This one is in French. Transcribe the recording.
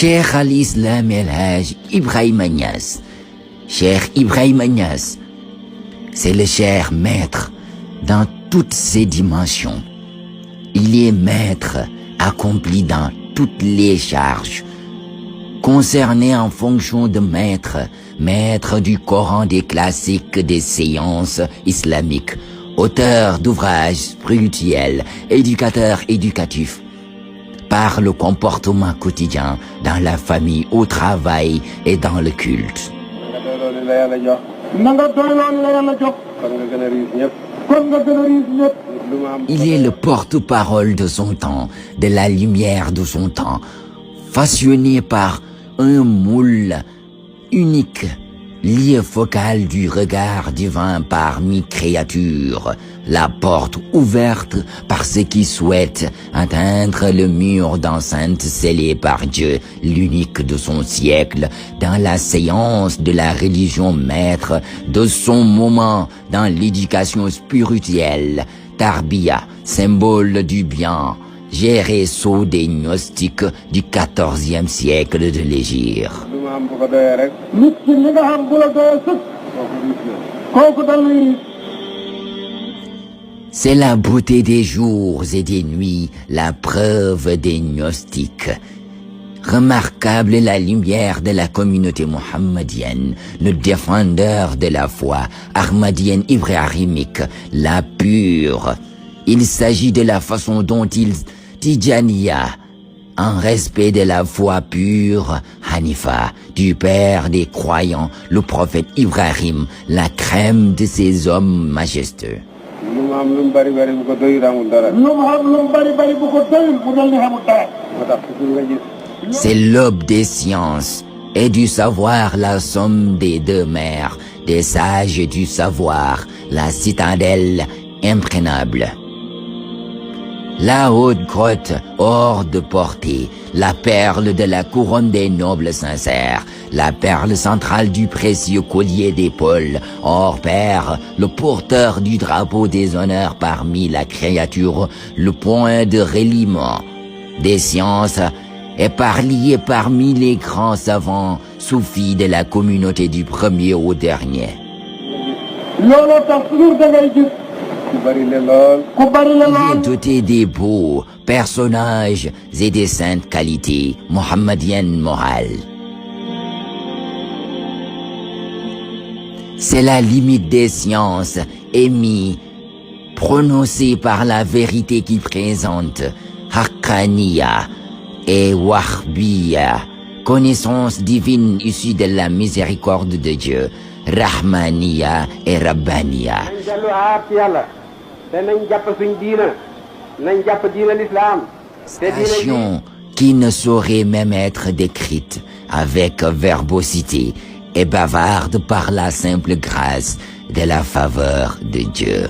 Cheikh al-Islam El-Hajj Ibrahima Niass. Cheikh Ibrahima Niass, c'est le cher maître dans toutes ses dimensions. Il est maître accompli dans toutes les charges, concerné en fonction de maître du Coran, des classiques, des séances islamiques, auteur d'ouvrages spirituels, éducateur éducatif, par le comportement quotidien, dans la famille, au travail et dans le culte. Il est le porte-parole de son temps, de la lumière de son temps, façonné par un moule unique, lieu focal du regard divin parmi créatures, la porte ouverte par ceux qui souhaitent atteindre le mur d'enceinte scellé par Dieu, l'unique de son siècle, dans la séance de la religion maître de son moment, dans l'éducation spirituelle, Tarbiya, symbole du bien, Géreso des gnostiques du XIVe siècle de l'Hégire. C'est la beauté des jours et des nuits, la preuve des gnostiques. Remarquable est la lumière de la communauté mohammedienne, le défendeur de la foi ahmadienne ibrahimique, la pure. Il s'agit de la façon dont il Tijaniya, en respect de la foi pure, Hanifa, du père des croyants, le prophète Ibrahim, la crème de ces hommes majestueux. C'est l'aube des sciences et du savoir, la somme des deux mers, des sages du savoir, la citadelle imprégnable. La haute grotte hors de portée, la perle de la couronne des nobles sincères, la perle centrale du précieux collier d'épaule, hors pair, le porteur du drapeau des honneurs parmi la créature, le point de reliement des sciences, éparpillé parmi les grands savants soufis de la communauté du premier au dernier. Il est doté des beaux personnages et des saintes qualités mohammediennes morales. C'est la limite des sciences émis, prononcée par la vérité qui présente Haqqaniya et Wahbiya, connaissance divine issue de la miséricorde de Dieu, Rahmaniya et Rabbaniya. Station qui ne saurait même être décrite avec verbosité et bavarde par la simple grâce de la faveur de Dieu.